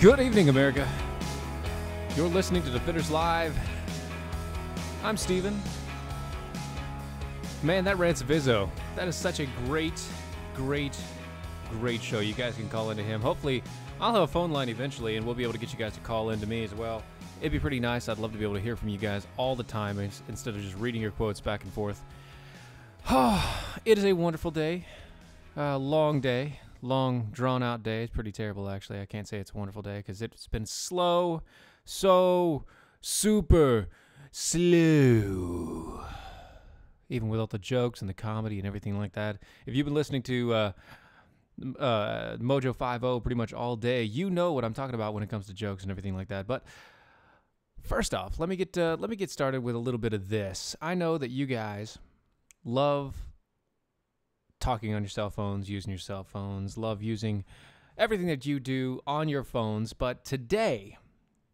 Good evening, America. You're listening to Defenders Live. I'm Steven. Man, that rants Vizzo. That is such a great show. You guys can call into him. Hopefully, I'll have a phone line eventually, and we'll be able to get you guys to call into me as well. It'd be pretty nice. I'd love to be able to hear from you guys all the time instead of just reading your quotes back and forth. It is a wonderful day. Long day. Long, drawn-out day. It's pretty terrible, actually. I can't say it's a wonderful day because it's been slow. So super slow. Even with all the jokes and the comedy and everything like that. If you've been listening to Mojo 50 pretty much all day, you know what I'm talking about when it comes to jokes and everything like that. But first off, let me get started with a little bit of this. I know that you guys love talking on your cell phones, using your cell phones, love using everything that you do on your phones, but today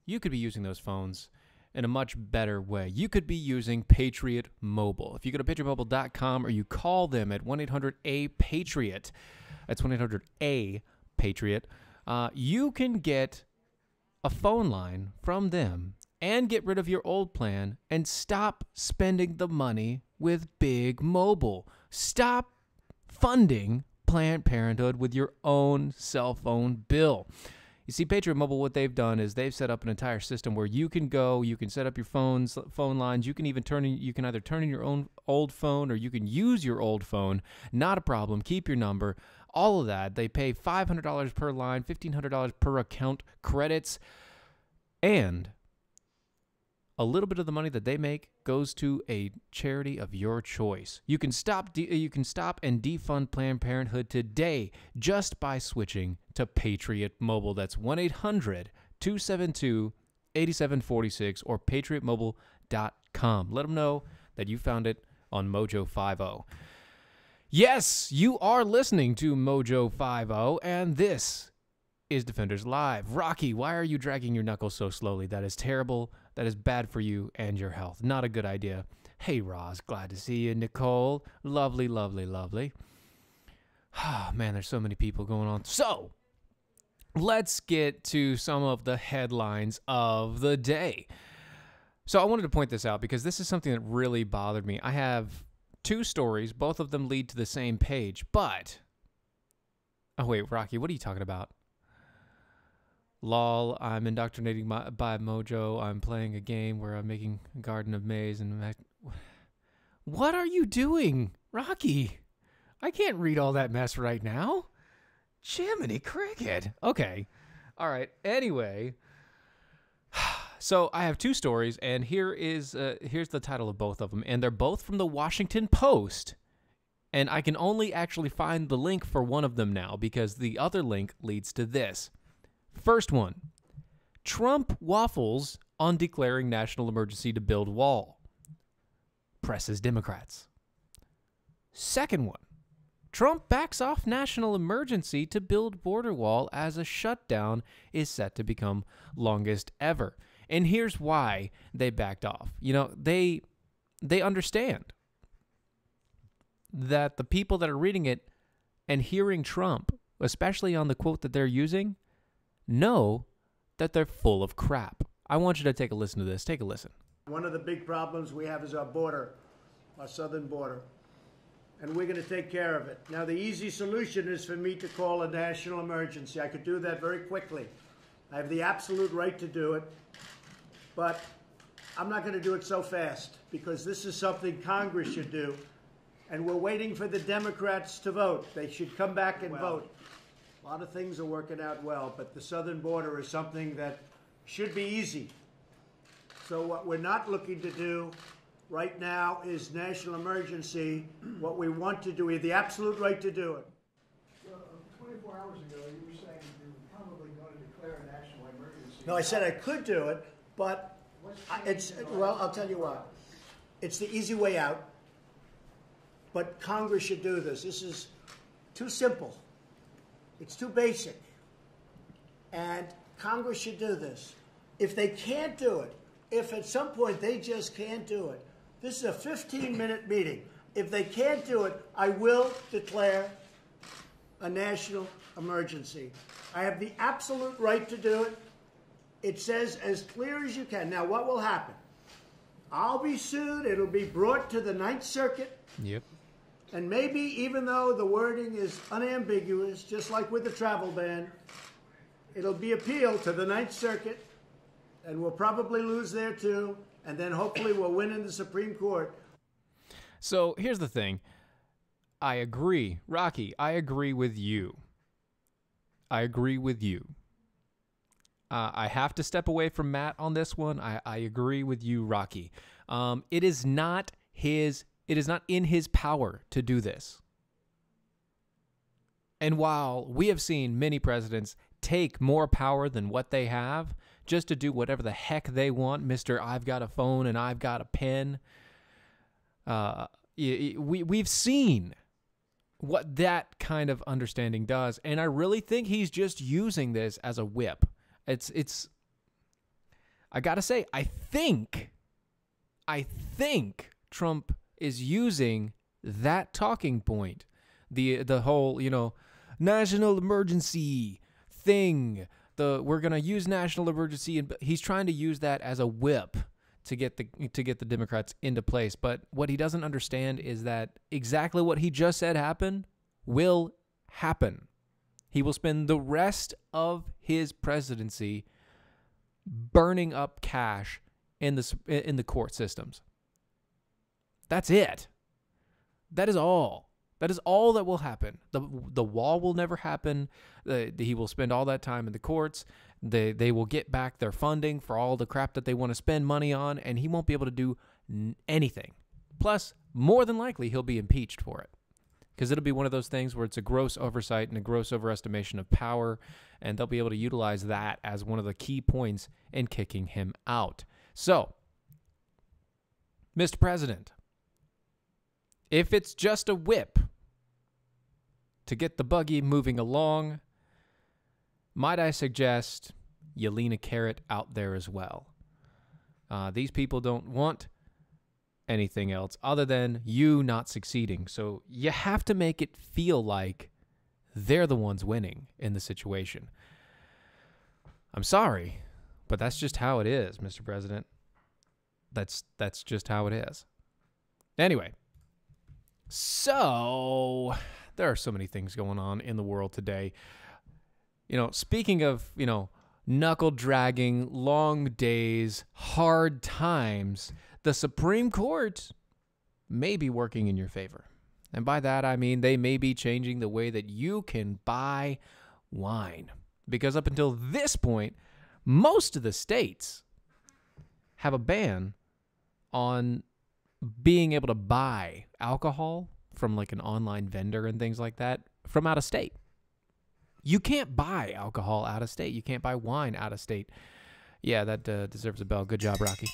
you could be using those phones in a much better way. You could be using Patriot Mobile. If you go to patriotmobile.com or you call them at 1-800-A-PATRIOT, that's 1-800-A-PATRIOT, you can get a phone line from them and get rid of your old plan and stop spending the money with Big Mobile. Stop funding Planned Parenthood with your own cell phone bill. You see, Patriot Mobile, what they've done is they've set up an entire system where you can go, you can set up your phone lines, you can either turn in your own old phone or you can use your old phone. Not a problem. Keep your number. All of that. They pay $500 per line, $1,500 per account credits, and a little bit of the money that they make goes to a charity of your choice. You can stop and defund Planned Parenthood today just by switching to Patriot Mobile. That's 1-800-272-8746 or patriotmobile.com. Let them know that you found it on Mojo 50. Yes, you are listening to Mojo 50, and this is Defenders Live. Rocky, why are you dragging your knuckles so slowly? That is terrible. That is bad for you and your health. Not a good idea. Hey, Roz, glad to see you. Nicole, lovely, lovely, lovely. Man, there's so many people going on. So, let's get to some of the headlines of the day. So, I wanted to point this out because this is something that really bothered me. I have two stories. Both of them lead to the same page, but... Oh, wait, Rocky, what are you talking about? Lol, I'm indoctrinating by Mojo. I'm playing a game where I'm making a garden of maize. What are you doing, Rocky? I can't read all that mess right now. Jiminy Cricket. Okay. All right. Anyway, so I have two stories, and here's the title of both of them, and they're both from the Washington Post. And I can only actually find the link for one of them now because the other link leads to this. First one, Trump waffles on declaring national emergency to build wall. Presses Democrats. Second one, Trump backs off national emergency to build border wall as a shutdown is set to become longest ever. And here's why they backed off. You know, they understand that the people that are reading it and hearing Trump, especially on the quote that they're using, know that they're full of crap. I want you to take a listen to this. Take a listen. One of the big problems we have is our border, our southern border, and we're going to take care of it. Now, the easy solution is for me to call a national emergency. I could do that very quickly. I have the absolute right to do it, but I'm not going to do it so fast because this is something Congress should do, and we're waiting for the Democrats to vote. They should come back and vote. A lot of things are working out well, but the southern border is something that should be easy. So what we're not looking to do right now is national emergency. What we want to do, we have the absolute right to do it. Well, 24 hours ago, you were saying you were probably going to declare a national emergency. No, I said I could do it, but well, I'll tell you what. It's the easy way out, but Congress should do this. This is too simple. It's too basic. And Congress should do this. If they can't do it, if at some point they just can't do it, this is a 15-minute meeting. If they can't do it, I will declare a national emergency. I have the absolute right to do it. It says as clear as you can. Now, what will happen? I'll be sued. It'll be brought to the Ninth Circuit. Yep. And maybe even though the wording is unambiguous, just like with the travel ban, it'll be appealed to the Ninth Circuit, and we'll probably lose there too, and then hopefully we'll win in the Supreme Court. So here's the thing. I agree. Rocky, I agree with you. I agree with you. I have to step away from Matt on this one. I agree with you, Rocky. It is not in his power to do this. And while we have seen many presidents take more power than what they have just to do whatever the heck they want, Mr. I've got a phone and I've got a pen, we've seen what that kind of understanding does. And I really think he's just using this as a whip. I gotta say, I think Trump is using that talking point, the whole, national emergency thing. We're gonna use national emergency, and he's trying to use that as a whip to get the Democrats into place. But what he doesn't understand is that exactly what he just said will happen. He will spend the rest of his presidency burning up cash in the court systems. That's it. That is all. That is all that will happen. The wall will never happen. He will spend all that time in the courts. They will get back their funding for all the crap that they want to spend money on, and he won't be able to do anything. Plus, more than likely, he'll be impeached for it. Because it'll be one of those things where it's a gross oversight and a gross overestimation of power, and they'll be able to utilize that as one of the key points in kicking him out. So, Mr. President, if it's just a whip to get the buggy moving along, might I suggest you lean a carrot out there as well. These people don't want anything else other than you not succeeding. So you have to make it feel like they're the ones winning in the situation. I'm sorry, but that's just how it is, Mr. President. That's just how it is. Anyway, so there are so many things going on in the world today. Speaking of, knuckle dragging, long days, hard times, the Supreme Court may be working in your favor. And by that, I mean they may be changing the way that you can buy wine. Because up until this point, most of the states have a ban on being able to buy alcohol from like an online vendor and things like that from out of state. You can't buy alcohol out of state. You can't buy wine out of state. Yeah, that deserves a bell. Good job, Rocky.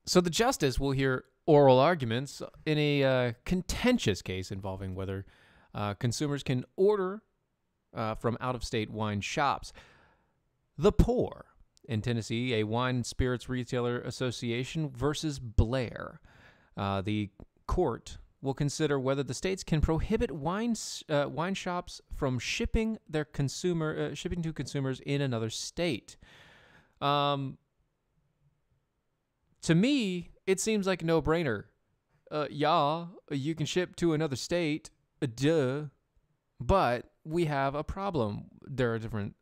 So the justice will hear oral arguments in a contentious case involving whether consumers can order from out-of-state wine shops. The Pour in Tennessee, a wine and spirits retailer association versus Blair. The court will consider whether the states can prohibit wine shops from shipping to consumers in another state. To me, it seems like a no-brainer. Yeah, you can ship to another state, duh. But we have a problem. There are different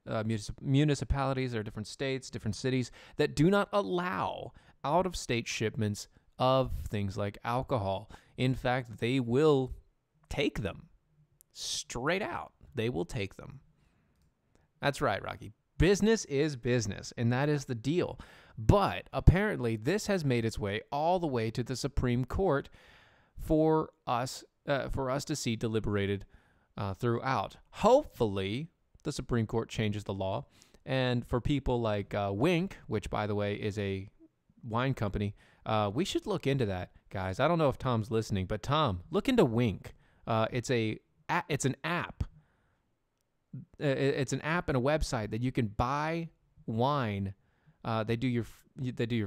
municipalities, there are different states, different cities that do not allow out-of-state shipments of things like alcohol. In fact, they will take them straight out. They will take them. That's right, Rocky. Business is business, and that is the deal. But apparently, this has made its way all the way to the Supreme Court for us to see deliberated throughout. Hopefully, the Supreme Court changes the law, and for people like Wink, which by the way is a wine company, we should look into that, guys. I don't know if Tom's listening, but Tom, look into Wink. It's an app. It's an app and a website that you can buy wine. They do your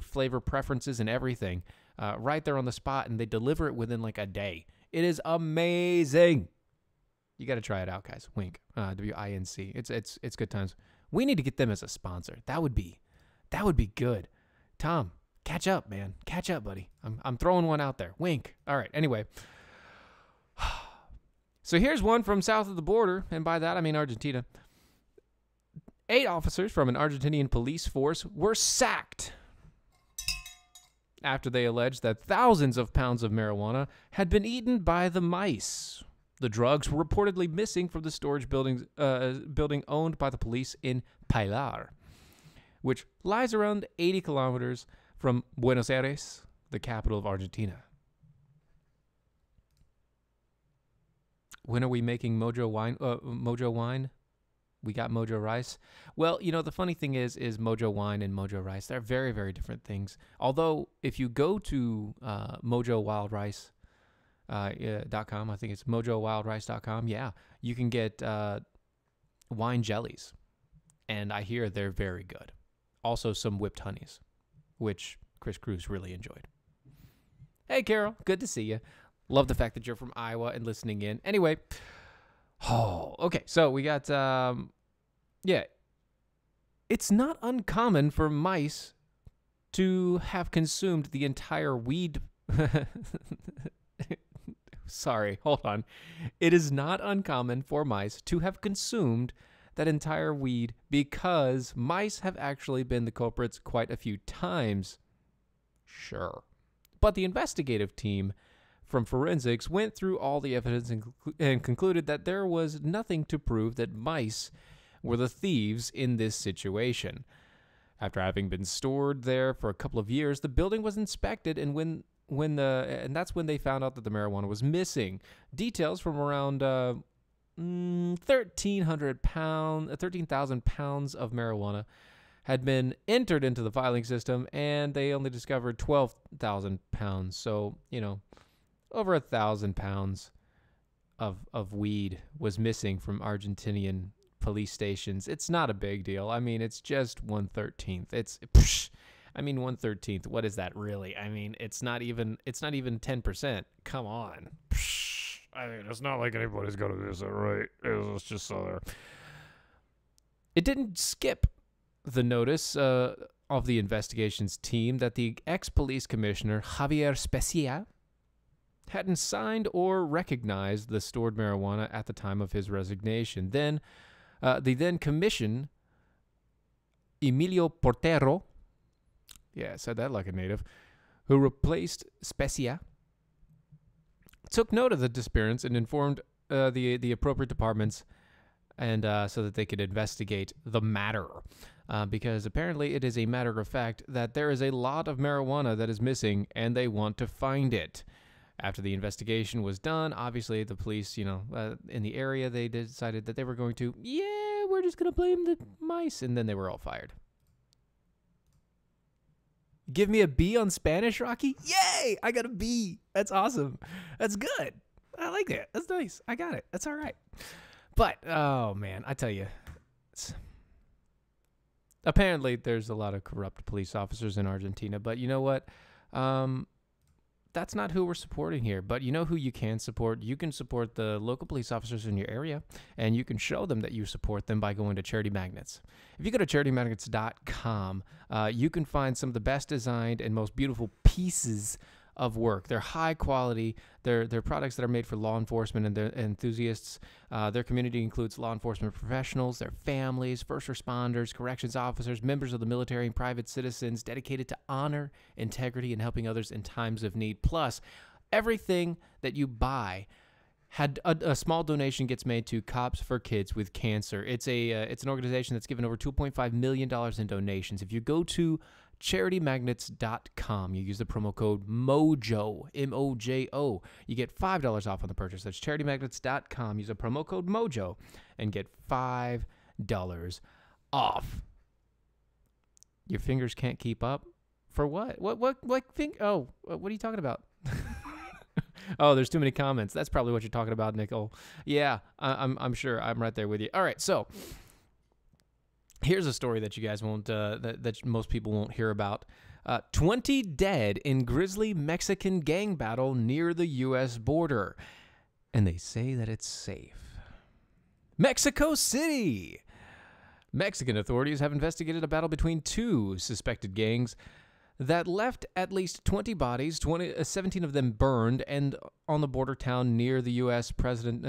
flavor preferences and everything right there on the spot, and they deliver it within like a day. It is amazing. You got to try it out, guys. Wink. WINC. It's good times. We need to get them as a sponsor. That would be good. Tom, catch up, man. Catch up, buddy. I'm throwing one out there. Wink. All right. Anyway. So here's one from south of the border, and by that I mean Argentina. 8 officers from an Argentinian police force were sacked after they alleged that thousands of pounds of marijuana had been eaten by the mice. The drugs were reportedly missing from the storage building owned by the police in Pilar, which lies around 80 kilometers from Buenos Aires, the capital of Argentina. When are we making Mojo wine? Mojo wine? We got Mojo rice. Well, you know, the funny thing is Mojo wine and Mojo rice, they're very, very different things. Although, if you go to mojowildrice.com, I think it's mojowildrice.com, yeah, you can get wine jellies. And I hear they're very good. Also, some whipped honeys, which Chris Cruz really enjoyed. Hey, Carol, good to see you. Love the fact that you're from Iowa and listening in. Anyway, okay. So we got, it's not uncommon for mice to have consumed the entire weed. Sorry, hold on. It is not uncommon for mice to have consumed that entire weed because mice have actually been the culprits quite a few times. Sure. But the investigative team from forensics went through all the evidence and concluded that there was nothing to prove that mice were the thieves in this situation. After having been stored there for a couple of years, the building was inspected, and that's when they found out that the marijuana was missing. Details from around 13,000 pounds of marijuana had been entered into the filing system, and they only discovered 12,000 pounds. So, you know, over 1,000 pounds of weed was missing from Argentinian police stations. It's not a big deal. I mean, it's just 1/13. It's 1/13. What is that really? I mean, it's not even 10%. Come on. I mean, it's not like anybody's going to visit, right? It's just so there. It didn't skip the notice of the investigations team that the ex-police commissioner, Javier Specia, hadn't signed or recognized the stored marijuana at the time of his resignation. Then, the then commission, Emilio Portero, yeah, I said that like a native, who replaced Specia, took note of the disappearance and informed the appropriate departments, and so that they could investigate the matter. Because apparently it is a matter of fact that there is a lot of marijuana that is missing, and they want to find it. After the investigation was done, obviously the police, in the area, they decided that they were going to, we're just going to blame the mice, and then they were all fired. Give me a B on Spanish, Rocky? Yay! I got a B. That's awesome. That's good. I like that. That's nice. I got it. That's all right. But, oh, man, I tell you, apparently there's a lot of corrupt police officers in Argentina, but you know what? That's not who we're supporting here. But you know who you can support? You can support the local police officers in your area, and you can show them that you support them by going to Charity Magnets. If you go to charitymagnets.com, you can find some of the best designed and most beautiful pieces of work. They're high quality. They're products that are made for law enforcement and their enthusiasts. Their community includes law enforcement professionals, their families, first responders, corrections officers, members of the military, and private citizens dedicated to honor, integrity, and helping others in times of need. Plus, everything that you buy had a small donation gets made to Cops for Kids with Cancer. It's an organization that's given over $2.5 million in donations. If you go to charitymagnets.com, you use the promo code MOJO, M-O-J-O, you get $5 off on the purchase. That's charitymagnets.com. Use the promo code MOJO and get $5 off. Your fingers can't keep up? For what? What are you talking about? Oh, there's too many comments. That's probably what you're talking about, Nicole. Yeah, I'm sure. I'm right there with you. All right, so here's a story that you guys won't, that most people won't hear about. 20 dead in grisly Mexican gang battle near the U.S. border. And they say that it's safe. Mexico City. Mexican authorities have investigated a battle between two suspected gangs that left at least 20 bodies, 17 of them burned, and on the border town near the U.S. president,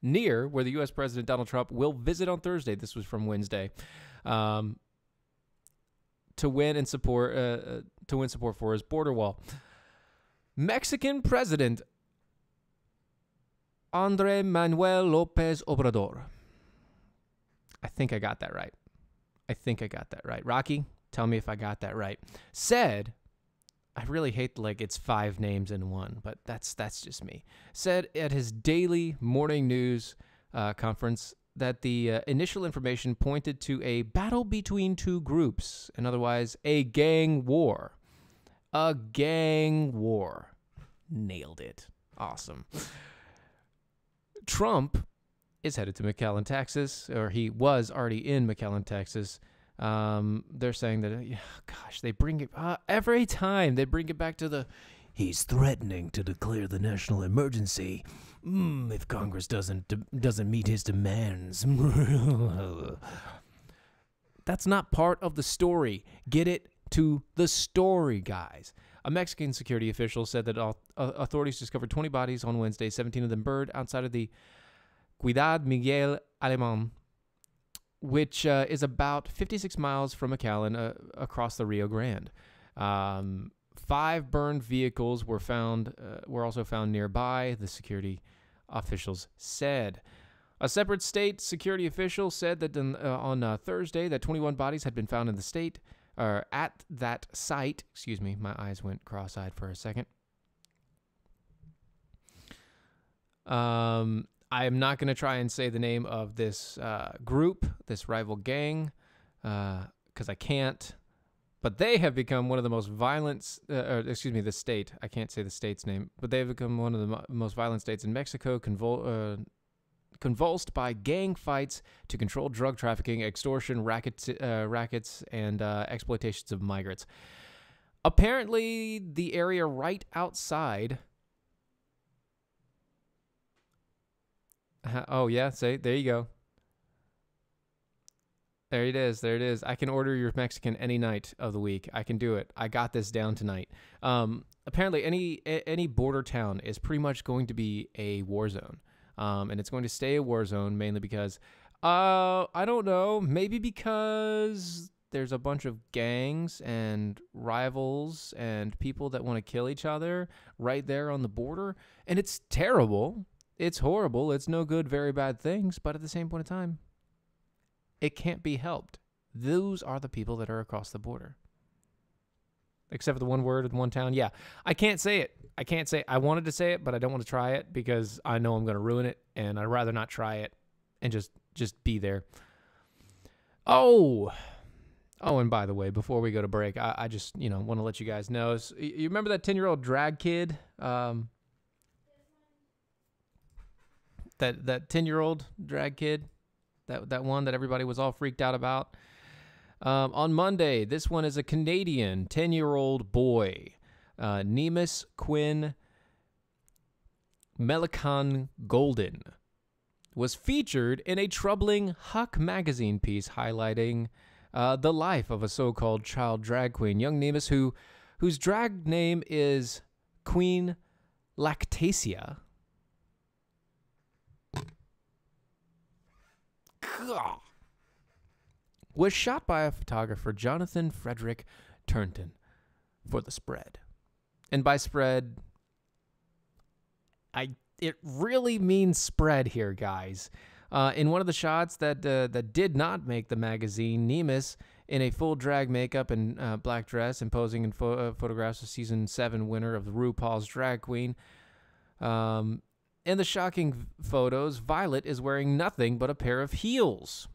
near where the U.S. President Donald Trump will visit on Thursday. This was from Wednesday, to win support for his border wall. Mexican President Andrés Manuel López Obrador. I think I got that right. Rocky, tell me if I got that right. Said, I really hate it's 5 names in one, but that's just me. Said at his daily morning news conference that the initial information pointed to a battle between two groups, and otherwise a gang war. A gang war. Nailed it. Awesome. Trump is headed to McAllen, Texas, or he was already in McAllen, Texas. They're saying that, they bring it every time. They bring it back to he's threatening to declare the national emergency if Congress doesn't meet his demands. That's not part of the story. Get it to the story, guys. A Mexican security official said that authorities discovered 20 bodies on Wednesday, 17 of them burned outside of the Ciudad Miguel Alemán, which is about 56 miles from McAllen across the Rio Grande. 5 burned vehicles were also found nearby, the security officials said. A separate state security official said that on Thursday that 21 bodies had been found in the state, or at that site. Excuse me, my eyes went cross-eyed for a second. I am not going to try and say the name of this group, this rival gang, because I can't. But they have become one of the most violent, the state. I can't say the state's name, but they have become one of the most violent states in Mexico, convulsed by gang fights to control drug trafficking, extortion, rackets, and exploitations of migrants. Apparently, the area right outside... Oh, yeah, there you go. There it is. I can order your Mexican any night of the week. I can do it. I got this down tonight. Apparently, any border town is pretty much going to be a war zone. And it's going to stay a war zone mainly because, I don't know, maybe because there's a bunch of gangs and rivals and people that want to kill each other right there on the border. And it's terrible. It's horrible. It's no good, very bad things. But at the same point in time, it can't be helped. Those are the people that are across the border. Except for the one word in one town. Yeah, I can't say it. I wanted to say it, but I don't want to try it because I know I'm going to ruin it, and I'd rather not try it and just be there. Oh, and by the way, before we go to break, I just want to let you guys know. So, you remember that 10-year-old drag kid? That 10-year-old drag kid? That one that everybody was all freaked out about? On Monday, this one is a Canadian 10-year-old boy, Nemus Quinn Melican Golden, was featured in a troubling Huck magazine piece highlighting the life of a so-called child drag queen, young Nemus, whose drag name is Queen Lactasia. God. Was shot by a photographer, Jonathan Frederick Turnton, for the spread. And by spread, it really means spread here, guys. In one of the shots that did not make the magazine, Nemus, in a full drag makeup and black dress and posing in photographs of Season 7 winner of the RuPaul's Drag Queen. In the shocking photos, Violet is wearing nothing but a pair of heels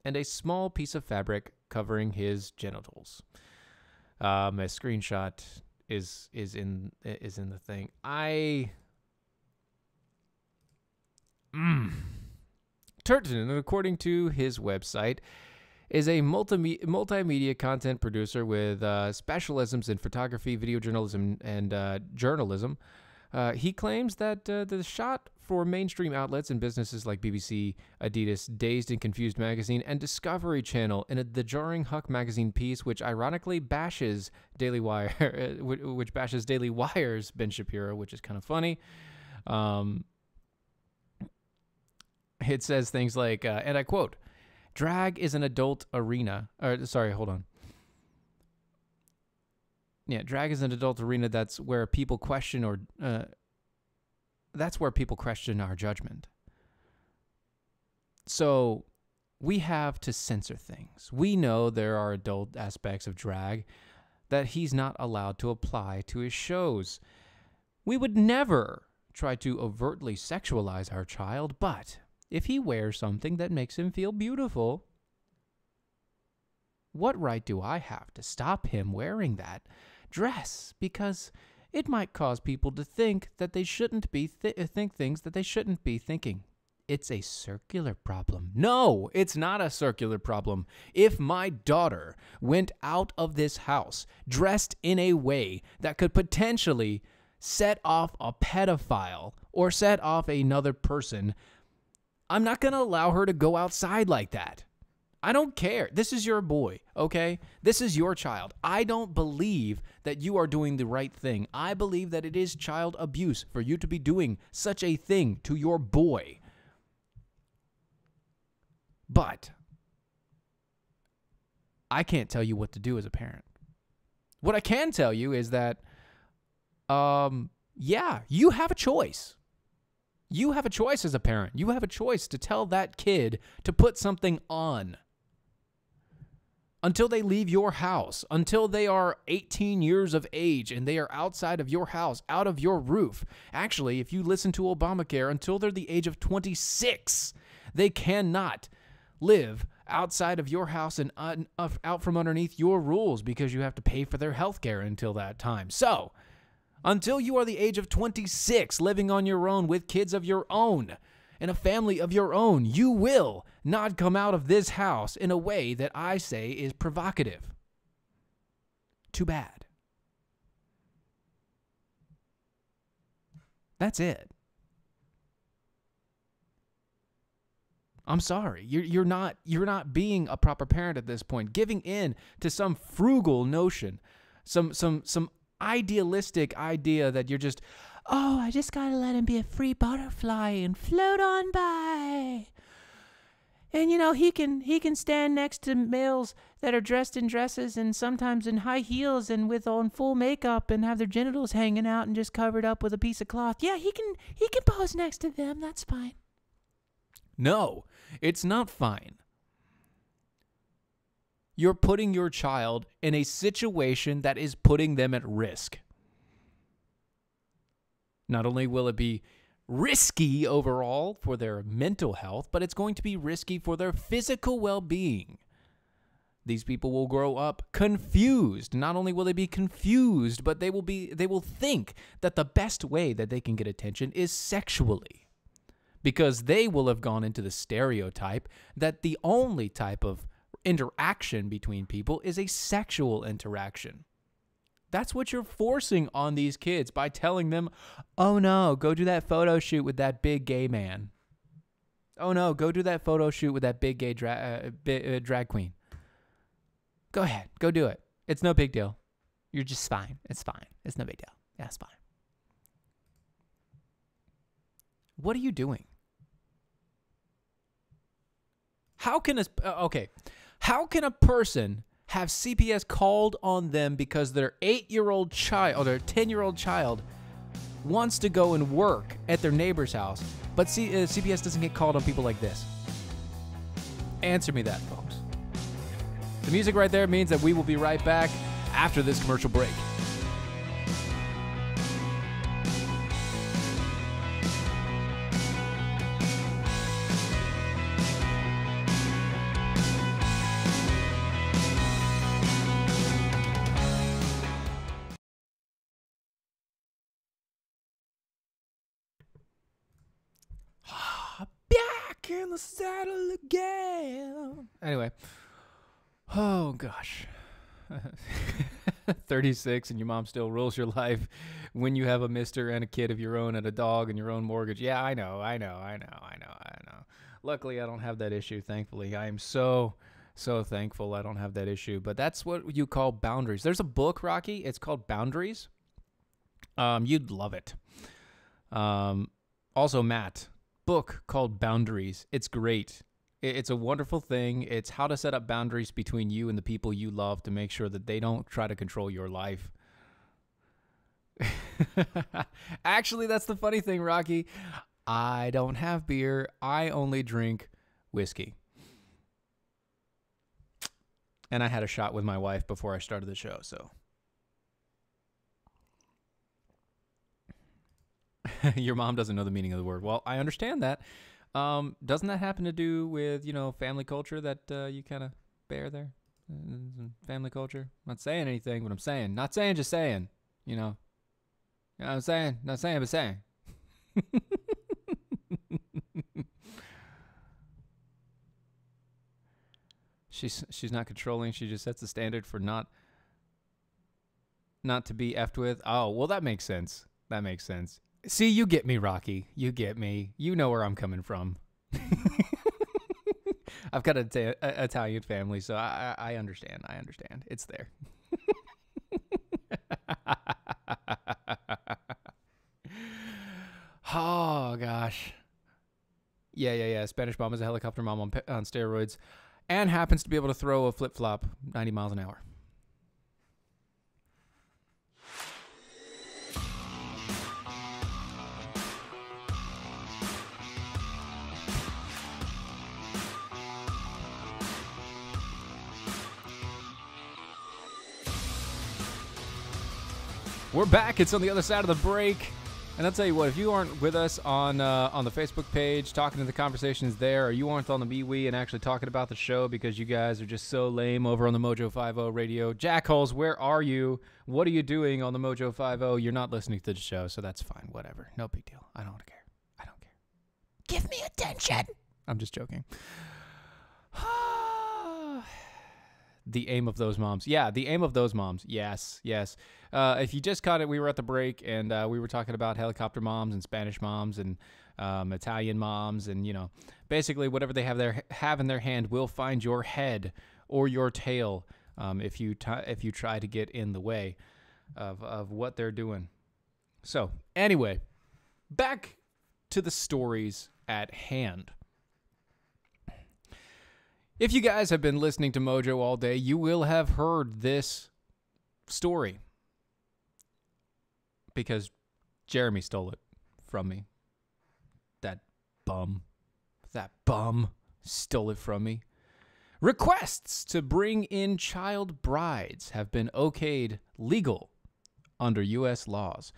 and a small piece of fabric covering his genitals. A screenshot is in the thing. Turton, according to his website, is a multimedia content producer with specialisms in photography, video journalism, and journalism. He claims that the shot for mainstream outlets and businesses like BBC, Adidas, Dazed and Confused magazine, and Discovery Channel in the jarring Huck magazine piece, which ironically bashes Daily Wire, which bashes Daily Wire's Ben Shapiro, which is kind of funny. It says things like, and I quote, "Drag is an adult arena." Sorry, hold on. Yeah, drag is an adult arena. That's where people question our judgment. So we have to censor things. We know there are adult aspects of drag that he's not allowed to apply to his shows. We would never try to overtly sexualize our child, but if he wears something that makes him feel beautiful, what right do I have to stop him wearing that dress? Because it might cause people to think that they shouldn't be think things that they shouldn't be thinking. It's a circular problem. No, it's not a circular problem. If my daughter went out of this house dressed in a way that could potentially set off a pedophile or set off another person, I'm not going to allow her to go outside like that. I don't care. This is your boy, okay? This is your child. I don't believe that you are doing the right thing. I believe that it is child abuse for you to be doing such a thing to your boy. But I can't tell you what to do as a parent. What I can tell you is that, yeah, you have a choice. You have a choice as a parent. You have a choice to tell that kid to put something on until they leave your house, until they are 18 years of age and they are outside of your house, out of your roof. Actually, if you listen to Obamacare, until they're the age of 26, they cannot live outside of your house and out from underneath your rules because you have to pay for their health care until that time. So, until you are the age of 26, living on your own with kids of your own and a family of your own, you will not come out of this house in a way that I say is provocative. Too bad. That's it. I'm sorry. You're not being a proper parent at this point. Giving in to some frugal notion, some idealistic idea that you're just, oh, I just gotta let him be a free butterfly and float on by. And you know, he can stand next to males that are dressed in dresses and sometimes in high heels and with on full makeup and have their genitals hanging out and just covered up with a piece of cloth. Yeah, he can pose next to them. That's fine. No, it's not fine. You're putting your child in a situation that is putting them at risk. Not only will it be risky overall for their mental health, but it's going to be risky for their physical well-being. These people will grow up confused. Not only will they be confused, but they will think that the best way that they can get attention is sexually. Because they will have gone into the stereotype that the only type of interaction between people is a sexual interaction. That's what you're forcing on these kids by telling them, oh no, go do that photo shoot with that big gay man. Oh no, go do that photo shoot with that big gay drag queen. Go ahead, go do it. It's no big deal. You're just fine. It's fine. It's no big deal. Yeah, it's fine. What are you doing? How can a person have CPS called on them because their 8-year-old child or their 10-year-old child wants to go and work at their neighbor's house, but CPS doesn't get called on people like this? Answer me that, folks. The music right there means that we will be right back after this commercial break. Back in the saddle again. Anyway. Oh, gosh. 36 and your mom still rules your life when you have a mister and a kid of your own and a dog and your own mortgage. Yeah, I know. Luckily, I don't have that issue, thankfully. I am so thankful I don't have that issue. But that's what you call boundaries. There's a book, Rocky. It's called Boundaries. You'd love it. Also, Matt, book called Boundaries. It's great. It's a wonderful thing. It's how to set up boundaries between you and the people you love to make sure that they don't try to control your life. Actually, that's the funny thing, Rocky. I don't have beer. I only drink whiskey. And I had a shot with my wife before I started the show, so. Your mom doesn't know the meaning of the word. Well, I understand that. Doesn't that happen to do with, family culture that you kind of bear there? Family culture? I'm not saying anything, but I'm saying. Not saying, just saying. You know what I'm saying? Not saying, but saying. She's not controlling. She just sets the standard for not to be effed with. Oh, well, that makes sense. That makes sense. See, you get me, Rocky. You get me. You know where I'm coming from. I've got an Italian family, so I understand. I understand. It's there. Oh, gosh. Yeah. Spanish mom is a helicopter mom on steroids and happens to be able to throw a flip-flop 90 miles an hour. We're back. It's on the other side of the break. And I'll tell you what, if you aren't with us on the Facebook page, talking to the conversations there, or you aren't on the MeWe and actually talking about the show because you guys are just so lame over on the Mojo 50 radio, jackholes, where are you? What are you doing on the Mojo 50? You're not listening to the show, so that's fine. Whatever. No big deal. I don't care. Give me attention. I'm just joking. The aim of those moms. Yeah, the aim of those moms. Yes. If you just caught it, we were at the break, and we were talking about helicopter moms and Spanish moms and Italian moms, and, basically whatever they have in their hand will find your head or your tail if you try to get in the way of what they're doing. So, anyway, back to the stories at hand. If you guys have been listening to Mojo all day, you will have heard this story because Jeremy stole it from me. That bum stole it from me. Requests to bring in child brides have been okayed legal under U.S. laws.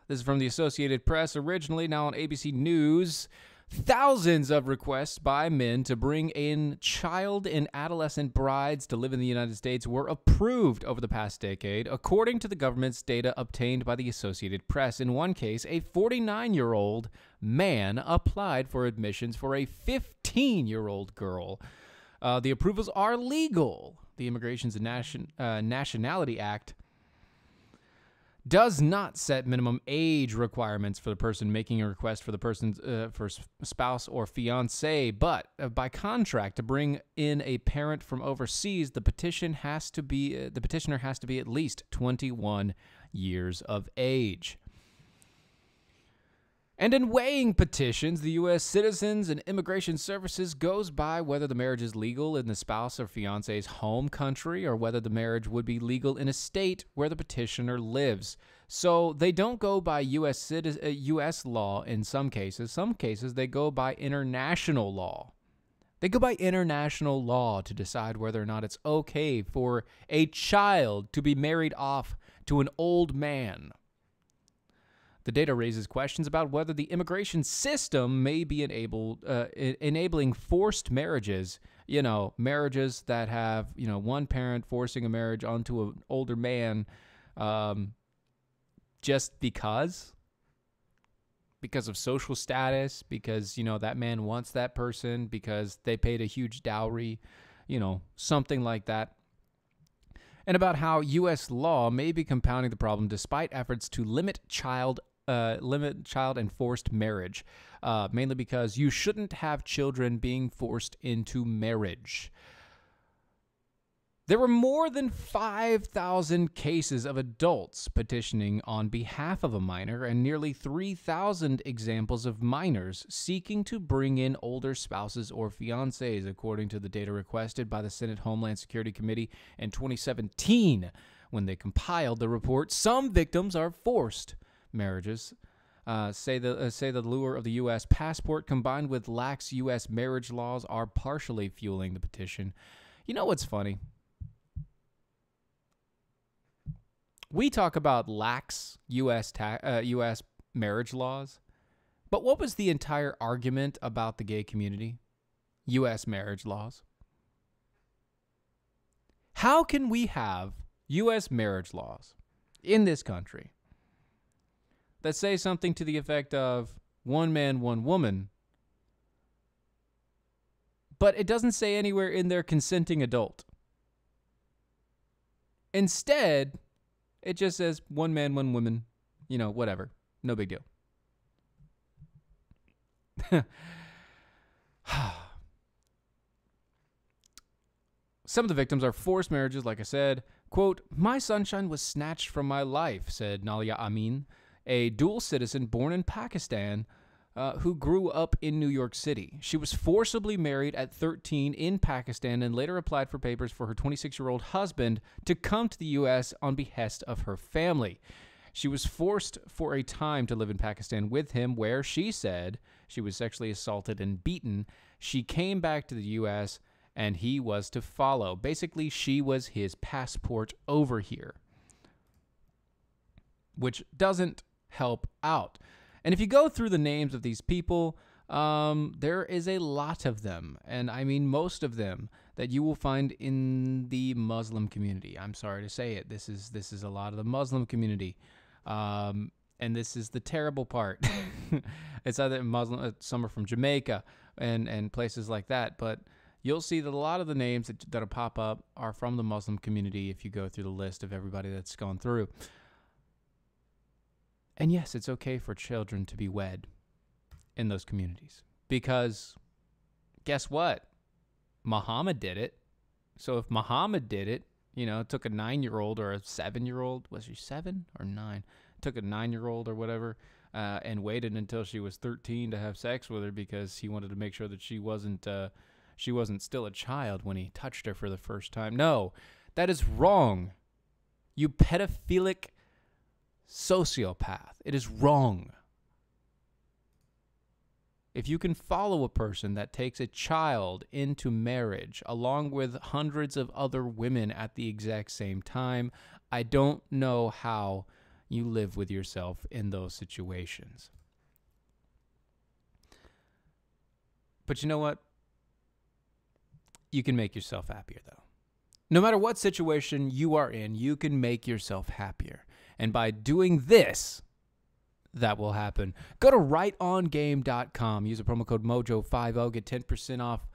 This is from the Associated Press, originally, now on ABC News. Thousands of requests by men to bring in child and adolescent brides to live in the United States were approved over the past decade, according to the government's data obtained by the Associated Press. In one case, a 49-year-old man applied for admissions for a 15-year-old girl. The approvals are legal. The Immigration and Nationality Act does not set minimum age requirements for the person making a request for the person's for spouse or fiance, but by contract, to bring in a parent from overseas, the petitioner has to be at least 21 years of age. And in weighing petitions, the U.S. Citizens and Immigration Services goes by whether the marriage is legal in the spouse or fiance's home country or whether the marriage would be legal in a state where the petitioner lives. So they don't go by U.S. law in some cases. Some cases they go by international law. They go by international law to decide whether or not it's okay for a child to be married off to an old man. The data raises questions about whether the immigration system may be enabling forced marriages, marriages that have, one parent forcing a marriage onto an older man just because of social status, because, that man wants that person, because they paid a huge dowry, something like that. and about how U.S. law may be compounding the problem despite efforts to limit child and forced marriage, mainly because you shouldn't have children being forced into marriage. There were more than 5,000 cases of adults petitioning on behalf of a minor and nearly 3,000 examples of minors seeking to bring in older spouses or fiancés, according to the data requested by the Senate Homeland Security Committee in 2017 when they compiled the report. Some victims are forced marriages. Say the lure of the U.S. passport combined with lax U.S. marriage laws are partially fueling the petition. You know what's funny? We talk about lax U.S. marriage laws, but what was the entire argument about the gay community? U.S. marriage laws. How can we have U.S. marriage laws in this country that say something to the effect of one man, one woman, but it doesn't say anywhere in there consenting adult? Instead, it just says one man, one woman, whatever. No big deal. Some of the victims are forced marriages, like I said. Quote, "My sunshine was snatched from my life," said Nalia Amin, a dual citizen born in Pakistan who grew up in New York City. She was forcibly married at 13 in Pakistan and later applied for papers for her 26-year-old husband to come to the U.S. on behest of her family. She was forced for a time to live in Pakistan with him, where she said she was sexually assaulted and beaten. She came back to the U.S., and he was to follow. Basically, she was his passport over here, which doesn't help out. And if you go through the names of these people, there is a lot of them, and I mean most of them, that you will find in the Muslim community. I'm sorry to say it. This is a lot of the Muslim community, and this is the terrible part. It's either Muslim, some are from Jamaica and places like that, but you'll see that a lot of the names that'll pop up are from the Muslim community if you go through the list of everybody that's gone through. And yes, it's okay for children to be wed in those communities because guess what? Muhammad did it. So if Muhammad did it, took a 9-year-old or a 7-year-old, was she 7 or 9? Took a 9-year-old or whatever and waited until she was 13 to have sex with her because he wanted to make sure that she wasn't still a child when he touched her for the first time. No, that is wrong. You pedophilic sociopath. It is wrong. If you can follow a person that takes a child into marriage along with hundreds of other women at the exact same time, I don't know how you live with yourself in those situations. But you know what? You can make yourself happier, though. No matter what situation you are in, you can make yourself happier. And by doing this, that will happen. Go to rightongame.com. Use the promo code MOJO50. Get 10% off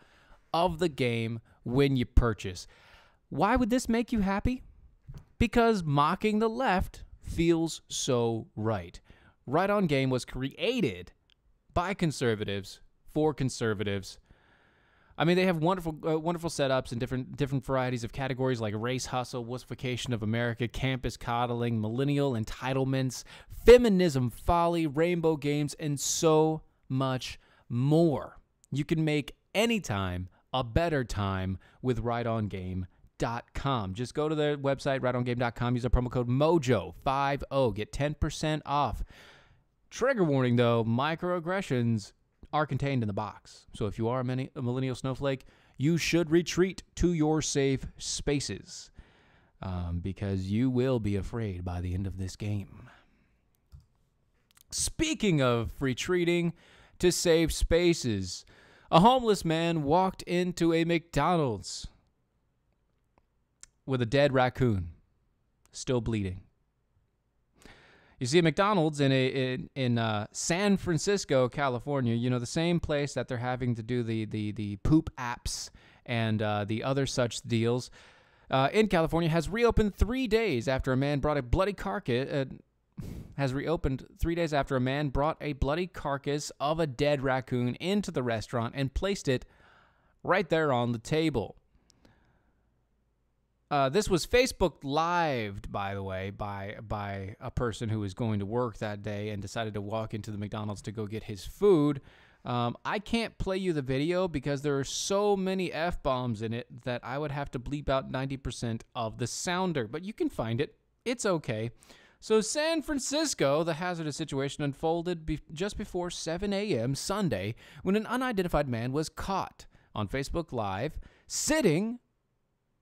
of the game when you purchase. Why would this make you happy? Because mocking the left feels so right. Right On Game was created by conservatives for conservatives. I mean, they have wonderful setups in different varieties of categories like race hustle, wussification of America, campus coddling, millennial entitlements, feminism folly, rainbow games, and so much more. You can make any time a better time with rightongame.com. Just go to their website, rightongame.com. Use the promo code MOJO50. Get 10% off. Trigger warning, though, microaggressions are contained in the box. So if you are a millennial snowflake, you should retreat to your safe spaces because you will be afraid by the end of this game. Speaking of retreating to safe spaces, a homeless man walked into a McDonald's with a dead raccoon, still bleeding. You see, McDonald's in San Francisco, California, the same place that they're having to do the poop apps and the other such deals. in California has reopened 3 days after a man brought a bloody carcass. Has reopened 3 days after a man brought a bloody carcass of a dead raccoon into the restaurant and placed it right there on the table. This was Facebook Lived, by the way, by a person who was going to work that day and decided to walk into the McDonald's to go get his food. I can't play you the video because there are so many F-bombs in it that I would have to bleep out 90% of the sounder, but you can find it. It's okay. So San Francisco, the hazardous situation unfolded just before 7 a.m. Sunday when an unidentified man was caught on Facebook Live sitting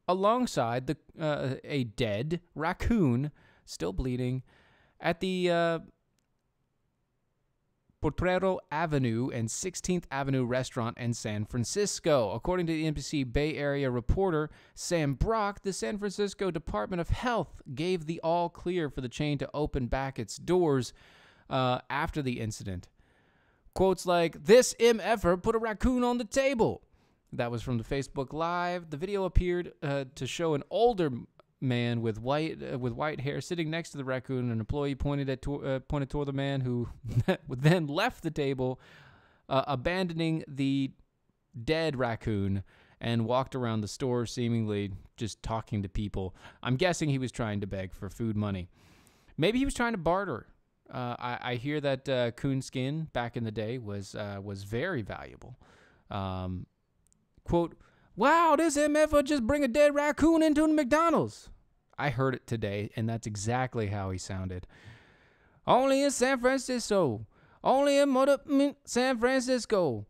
alongside a dead raccoon, still bleeding, at the Potrero Avenue and 16th Avenue restaurant in San Francisco. According to the NBC Bay Area reporter Sam Brock, the San Francisco Department of Health gave the all clear for the chain to open back its doors after the incident. Quotes like, "This MFer put a raccoon on the table." That was from the Facebook Live. The video appeared to show an older man with white hair sitting next to the raccoon. An employee pointed toward the man, who then left the table, abandoning the dead raccoon, and walked around the store, seemingly just talking to people. I'm guessing he was trying to beg for food money. Maybe he was trying to barter. I hear that coon skin back in the day was very valuable. Quote, "Wow, this MF just bring a dead raccoon into the McDonald's." I heard it today, and that's exactly how he sounded. "Only in San Francisco. Only in San Francisco."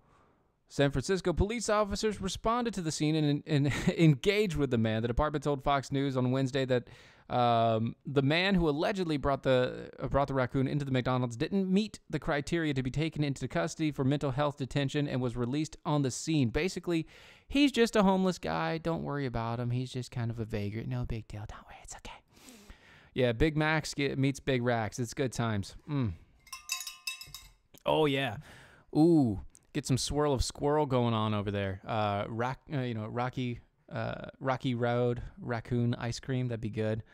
San Francisco police officers responded to the scene and engaged with the man. The department told Fox News on Wednesday that the man who allegedly brought the raccoon into the McDonald's didn't meet the criteria to be taken into custody for mental health detention and was released on the scene. Basically, he's just a homeless guy. Don't worry about him. He's just kind of a vagrant. No big deal. Don't worry. It's okay. Yeah, Big Macs meets Big Racks. It's good times. Oh, yeah. Ooh, get some swirl of squirrel going on over there. Rocky Road raccoon ice cream. That'd be good.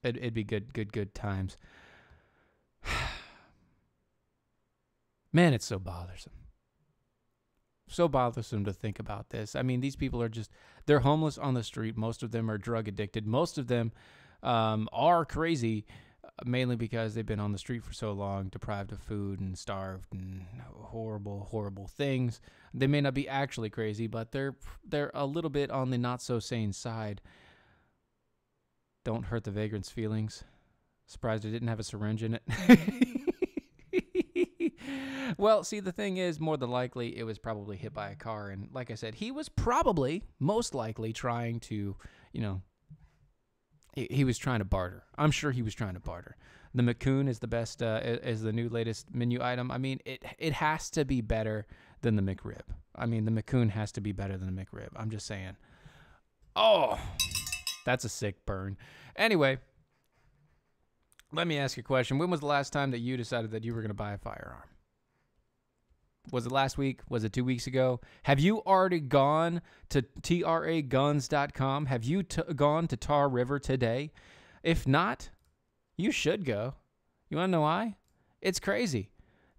It'd be good times. Man, it's so bothersome. So bothersome to think about this. I mean, these people they're homeless on the street. Most of them are drug addicted. Most of them are crazy, mainly because they've been on the street for so long, deprived of food and starved and horrible, horrible things. They may not be actually crazy, but they're a little bit on the not so sane side. Don't hurt the vagrant's feelings. Surprised it didn't have a syringe in it. Well, see, the thing is, more than likely, it was probably hit by a car. And like I said, he was probably, most likely, trying to, he was trying to barter. I'm sure he was trying to barter. The McCoon is the best, is the new latest menu item. I mean, it has to be better than the McRib. I mean, the McCoon has to be better than the McRib. I'm just saying. Oh, that's a sick burn. Anyway, let me ask you a question. When was the last time that you decided that you were going to buy a firearm? Was it last week? Was it 2 weeks ago? Have you already gone to traguns.com? Have you gone to Tar River today? If not, you should go. You want to know why? It's crazy.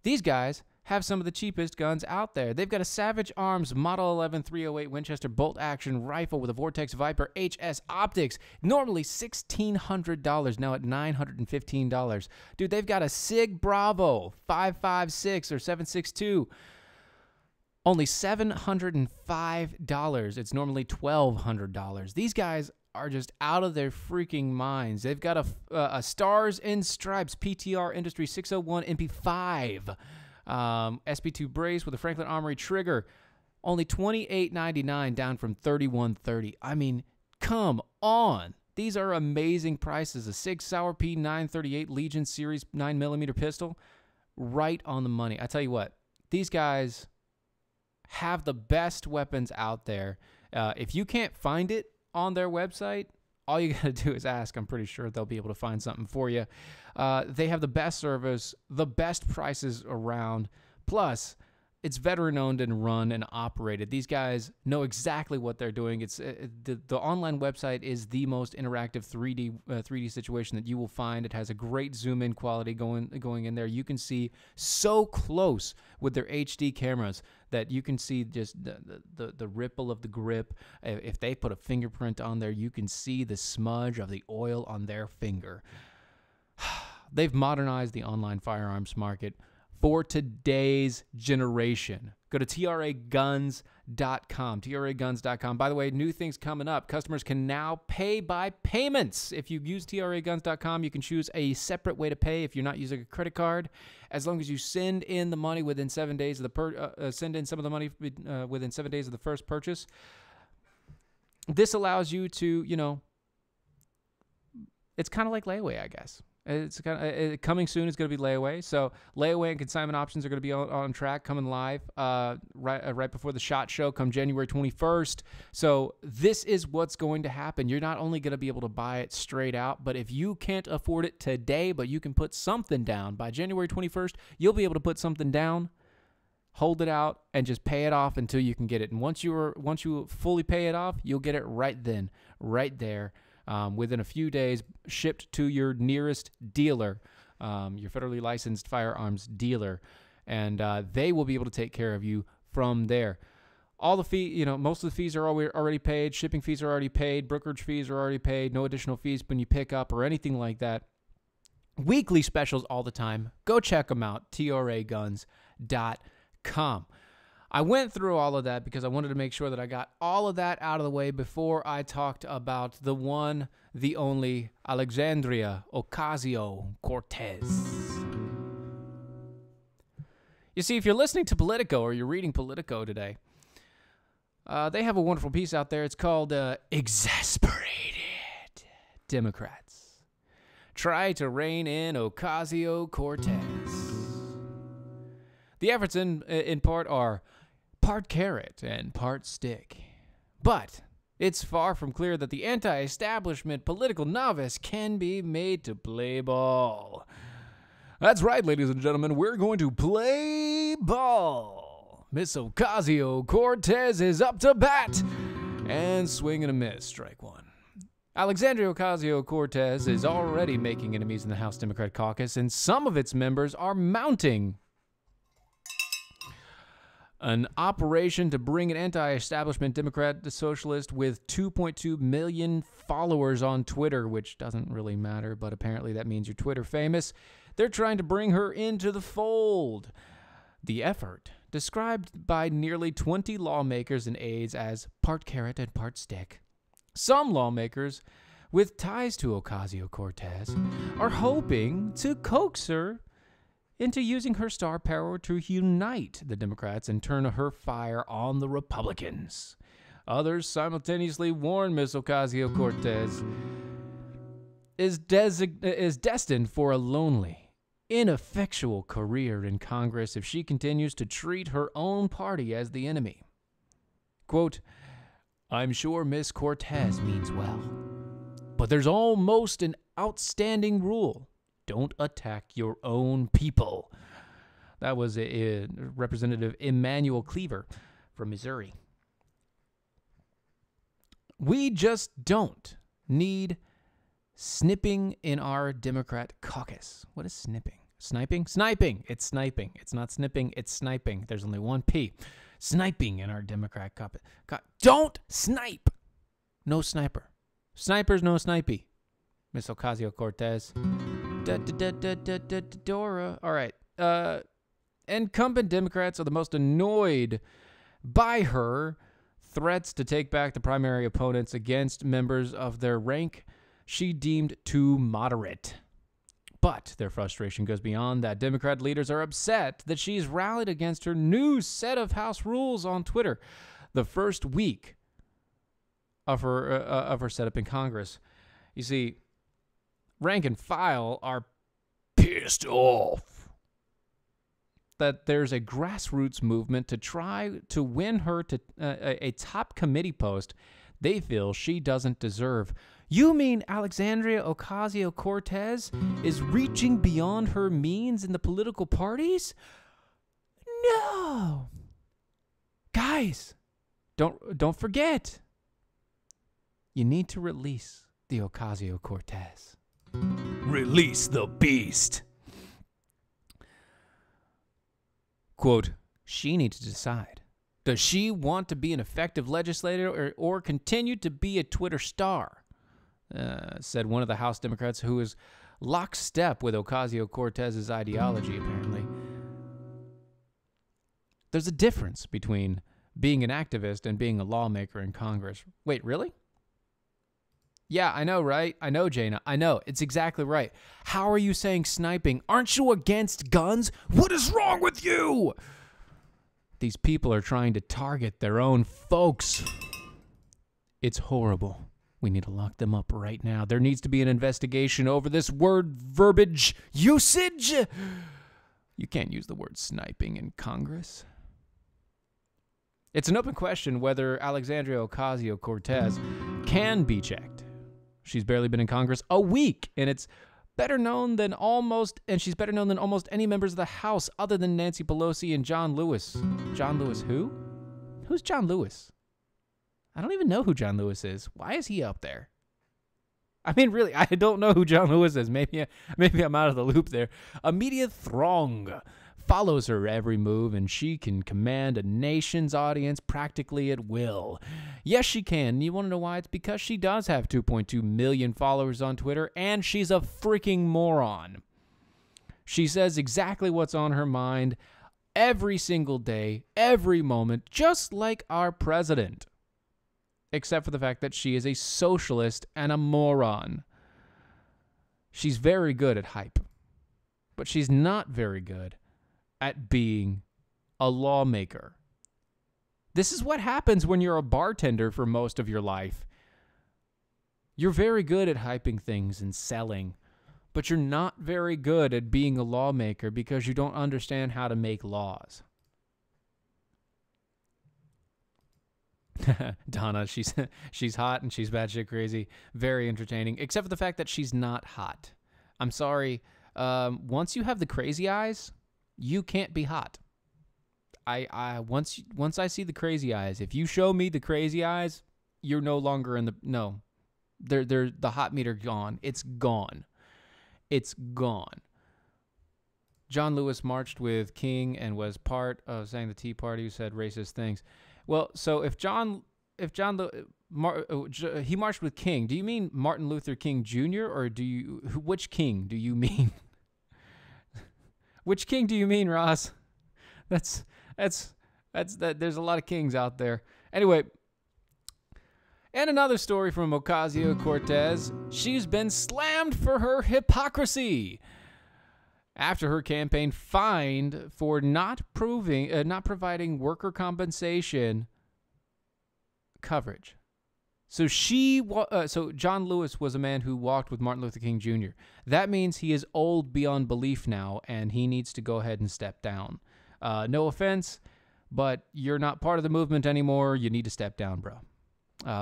These guys have some of the cheapest guns out there. They've got a Savage Arms Model 11 308 Winchester bolt-action rifle with a Vortex Viper HS optics. Normally $1,600, now at $915. Dude, they've got a Sig Bravo 5.56 or 7.62. Only $705. It's normally $1,200. These guys are just out of their freaking minds. They've got a Stars and Stripes PTR Industry 601 MP5. SB2 brace with a Franklin Armory trigger, only $28.99, down from $31.30. I mean, come on. These are amazing prices. A Sig Sauer P938 Legion Series 9mm pistol, right on the money. I tell you what, these guys have the best weapons out there. If you can't find it on their website, all you got to do is ask. I'm pretty sure they'll be able to find something for you. They have the best service, the best prices around. Plus, It's veteran-owned and run and operated. These guys know exactly what they're doing. It's the online website is the most interactive 3D situation that you will find. It has a great zoom-in quality going in there. You can see so close with their HD cameras that you can see just the ripple of the grip. If they put a fingerprint on there, you can see the smudge of the oil on their finger. They've modernized the online firearms market for today's generation. Go to traguns.com, traguns.com. By the way, new things coming up. Customers can now pay by payments. If you use traguns.com, you can choose a separate way to pay if you're not using a credit card, as long as you send in the money within 7 days of the send in some of the money within 7 days of the first purchase. This allows you to, it's kind of like layaway, I guess. It's kind of coming soon. Is going to be layaway. So layaway and consignment options are going to be on track, coming live right before the SHOT Show, come January 21st. So this is what's going to happen. You're not only going to be able to buy it straight out, but if you can't afford it today, but you can put something down by January 21st, you'll be able to put something down, hold it out, and just pay it off until you can get it. And once you fully pay it off, you'll get it right then, right there. Within a few days, shipped to your nearest dealer, your federally licensed firearms dealer, and they will be able to take care of you from there. All the fee, most of the fees are already paid. Shipping fees are already paid. Brokerage fees are already paid. No additional fees when you pick up or anything like that. Weekly specials all the time. Go check them out, traguns.com. I went through all of that because I wanted to make sure that I got all of that out of the way before I talked about the one, the only Alexandria Ocasio-Cortez. You see, if you're listening to Politico or you're reading Politico today, they have a wonderful piece out there. It's called Exasperated Democrats Try to Rein in Ocasio-Cortez. The efforts in part are part carrot and part stick. But it's far from clear that the anti-establishment political novice can be made to play ball. That's right, ladies and gentlemen, we're going to play ball. Miss Ocasio-Cortez is up to bat and swing and a miss, strike one. Alexandria Ocasio-Cortez is already making enemies in the House Democrat caucus, and some of its members are mounting an operation to bring an anti-establishment Democrat socialist with 2.2 million followers on Twitter, which doesn't really matter, but apparently that means you're Twitter famous. They're trying to bring her into the fold. The effort, described by nearly 20 lawmakers and aides as part carrot and part stick. Some lawmakers with ties to Ocasio-Cortez are hoping to coax her into using her star power to unite the Democrats and turn her fire on the Republicans. Others simultaneously warn Ms. Ocasio-Cortez is destined for a lonely, ineffectual career in Congress if she continues to treat her own party as the enemy. Quote, I'm sure Ms. Cortez means well, but there's almost an outstanding rule. Don't attack your own people. That was Representative Emmanuel Cleaver from Missouri. We just don't need snipping in our Democrat caucus. What is snipping? Sniping? Sniping. It's sniping. It's not snipping. It's sniping. There's only one P. Sniping in our Democrat caucus. Don't snipe. No sniper. Snipers, no snipey. Miss Ocasio-Cortez. Dora. All right. Incumbent Democrats are the most annoyed by her threats to take back the primary opponents against members of their rank she deemed too moderate. But their frustration goes beyond that. Democrat leaders are upset that she's rallied against her new set of House rules on Twitter the first week of her setup in Congress. You see, rank and file are pissed off that there's a grassroots movement to try to win her to a top committee post they feel she doesn't deserve. You mean Alexandria Ocasio-Cortez is reaching beyond her means in the political parties? No. Guys, don't forget. You need to release the Ocasio-Cortez. Release the beast. Quote, she needs to decide. Does she want to be an effective legislator or continue to be a Twitter star? Said one of the House Democrats who is lockstep with Ocasio-Cortez's ideology, apparently. There's a difference between being an activist and being a lawmaker in Congress. Wait, really? Yeah, I know, right? I know, Jaina. I know. It's exactly right. How are you saying sniping? Aren't you against guns? What is wrong with you? These people are trying to target their own folks. It's horrible. We need to lock them up right now. There needs to be an investigation over this word verbiage usage. You can't use the word sniping in Congress. It's an open question whether Alexandria Ocasio-Cortez can be checked. She's barely been in Congress a week, and she's better known than almost any members of the House other than Nancy Pelosi and John Lewis. John Lewis who? Who's John Lewis? I don't even know who John Lewis is. Why is he up there? I mean, really, I don't know who John Lewis is. Maybe I'm out of the loop there. A media throng follows her every move, and she can command a nation's audience practically at will. Yes, she can. You want to know why? It's because she does have 2.2 million followers on Twitter, and she's a freaking moron. She says exactly what's on her mind every single day, every moment, just like our president. Except for the fact that she is a socialist and a moron. She's very good at hype, but she's not very good at being a lawmaker. This is what happens when you're a bartender for most of your life. You're very good at hyping things and selling, but you're not very good at being a lawmaker because you don't understand how to make laws. Donna, she's hot and she's batshit crazy. Very entertaining, except for the fact that she's not hot. I'm sorry. Once you have the crazy eyes, you can't be hot. Once I see the crazy eyes, if you show me the crazy eyes, you're no longer in the no. They're the hot meter gone. It's gone. It's gone. John Lewis marched with King and was part of saying the Tea Party who said racist things. Well, so he marched with King. Do you mean Martin Luther King Jr. or which King do you mean? Which King do you mean, Ross? That's there's a lot of kings out there. Anyway, and another story from Ocasio-Cortez. She's been slammed for her hypocrisy after her campaign fined for not providing worker compensation coverage. So John Lewis was a man who walked with Martin Luther King Jr. That means he is old beyond belief now, and he needs to go ahead and step down. No offense, but you're not part of the movement anymore. You need to step down, bro.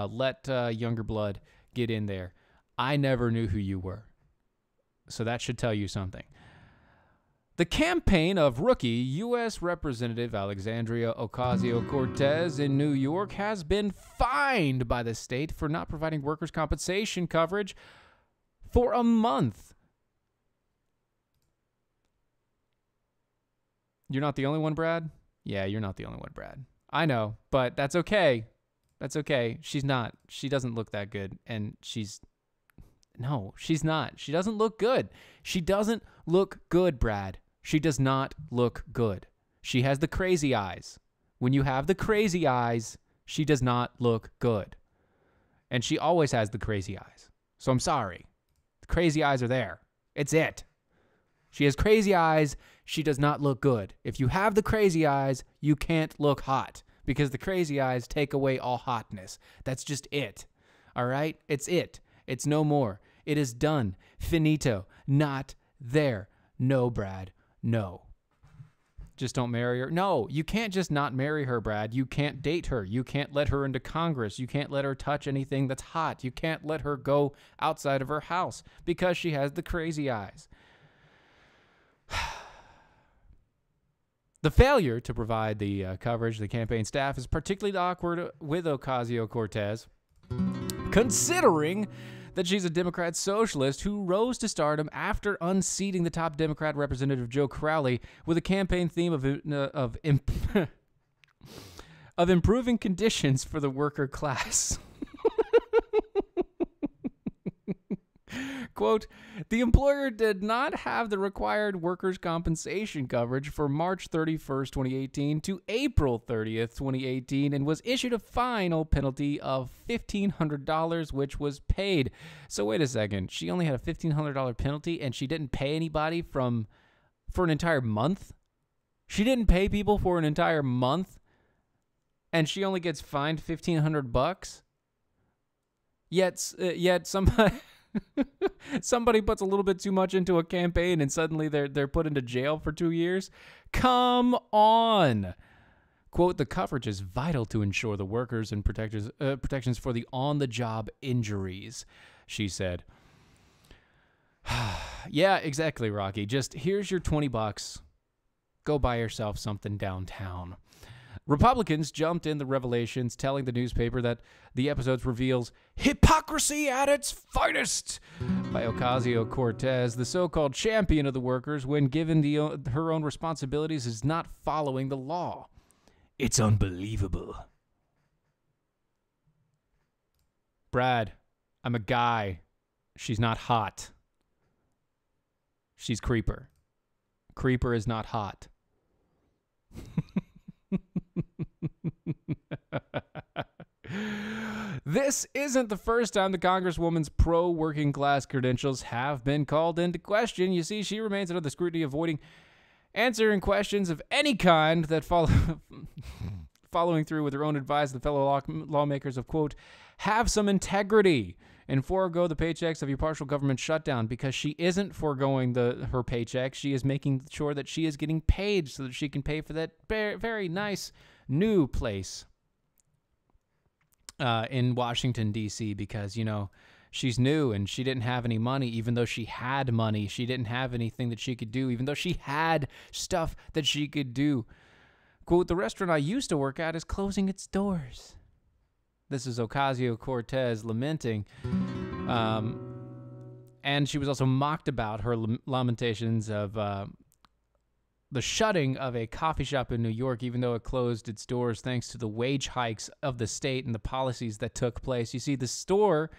Let younger blood get in there. I never knew who you were, so that should tell you something. The campaign of rookie U.S. Representative Alexandria Ocasio-Cortez in New York has been fined by the state for not providing workers' compensation coverage for a month. You're not the only one, Brad? Yeah, you're not the only one, Brad. I know, but that's okay. That's okay. She's not. She doesn't look that good, and no, she's not. She doesn't look good. She doesn't look good, Brad. She does not look good. She has the crazy eyes. When you have the crazy eyes, she does not look good. And she always has the crazy eyes. So I'm sorry. The crazy eyes are there. It's it. She has crazy eyes. She does not look good. If you have the crazy eyes, you can't look hot because the crazy eyes take away all hotness. That's just it. All right? It's it. It's no more. It is done. Finito. Not there. No, Brad. No. Just don't marry her. No, you can't just not marry her, Brad. You can't date her. You can't let her into Congress. You can't let her touch anything that's hot. You can't let her go outside of her house because she has the crazy eyes. The failure to provide the coverage the campaign staff is particularly awkward with Ocasio-Cortez, considering that she's a Democrat socialist who rose to stardom after unseating the top Democrat Representative Joe Crowley with a campaign theme of improving conditions for the worker class. Quote, the employer did not have the required workers' compensation coverage for March 31st, 2018 to April 30th, 2018, and was issued a final penalty of $1,500, which was paid. So wait a second. She only had a $1,500 penalty, and she didn't pay anybody for an entire month? She didn't pay people for an entire month, and she only gets fined $1,500? Yet somebody... Somebody puts a little bit too much into a campaign and suddenly they're put into jail for 2 years? Come on. Quote, the coverage is vital to ensure the workers and protections for the on-the-job injuries, she said. Yeah, exactly, Rocky. Just here's your $20. Go buy yourself something downtown. Republicans jumped in the revelations, telling the newspaper that the episode reveals hypocrisy at its finest by Ocasio-Cortez, the so-called champion of the workers, when given her own responsibilities, is not following the law. It's unbelievable. Brad, I'm a guy. She's not hot. She's Creeper. Creeper is not hot. This isn't the first time the Congresswoman's pro-working class credentials have been called into question. You see, she remains under the scrutiny, avoiding answering questions of any kind that following through with her own advice to fellow lawmakers of, quote, have some integrity and forego the paychecks of your partial government shutdown, because she isn't foregoing her paycheck. She is making sure that she is getting paid so that she can pay for that very nice new place in Washington, D.C., because, you know, she's new and she didn't have any money. Even though she had money, she didn't have anything that she could do, even though she had stuff that she could do. Quote, the restaurant I used to work at is closing its doors. This is Ocasio-Cortez lamenting. And she was also mocked about her lamentations of the shutting of a coffee shop in New York, even though it closed its doors thanks to the wage hikes of the state and the policies that took place. You see, the store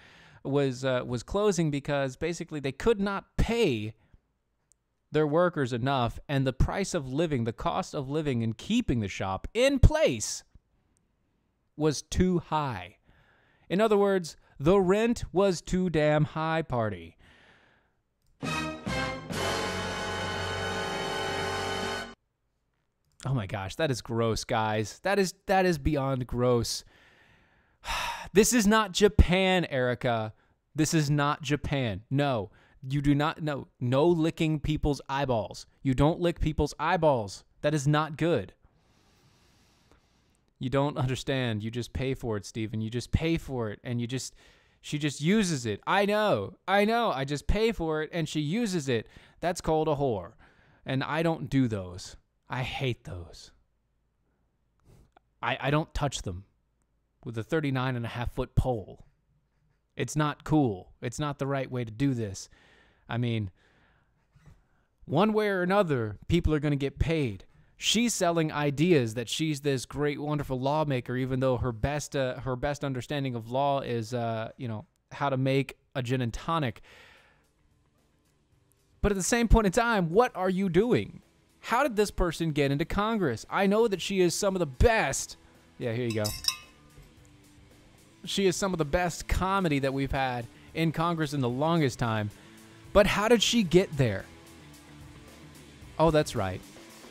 was closing because basically they could not pay their workers enough, and the price of living, the cost of living and keeping the shop in place was too high. In other words, the rent was too damn high, party. Oh my gosh, that is gross, guys. That is beyond gross. This is not Japan, Erica. This is not Japan. No, you do not. No licking people's eyeballs. You don't lick people's eyeballs. That is not good. You don't understand. You just pay for it, Steven. You just pay for it, and she just uses it. I know. I just pay for it, and she uses it. That's called a whore, and I don't do those. I hate those. I don't touch them with a 39.5-foot pole. It's not cool. It's not the right way to do this. I mean, one way or another, people are going to get paid. She's selling ideas that she's this great, wonderful lawmaker, even though her best understanding of law is, how to make a gin and tonic. But at the same point in time, what are you doing? How did this person get into Congress? I know that she is some of the best. Yeah, here you go. She is some of the best comedy that we've had in Congress in the longest time. But how did she get there? Oh, that's right.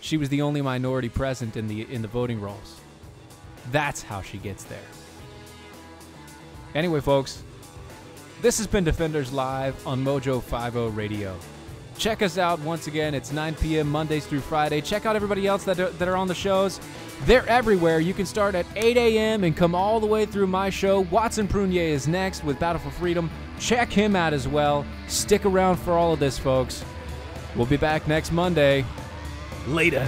She was the only minority present in the voting rolls. That's how she gets there. Anyway, folks, this has been Defenders Live on Mojo 50 Radio. Check us out once again. It's 9 p.m. Mondays through Friday. Check out everybody else that are on the shows. They're everywhere. You can start at 8 a.m. and come all the way through my show. Watson Prunier is next with Battle for Freedom. Check him out as well. Stick around for all of this, folks. We'll be back next Monday. Later.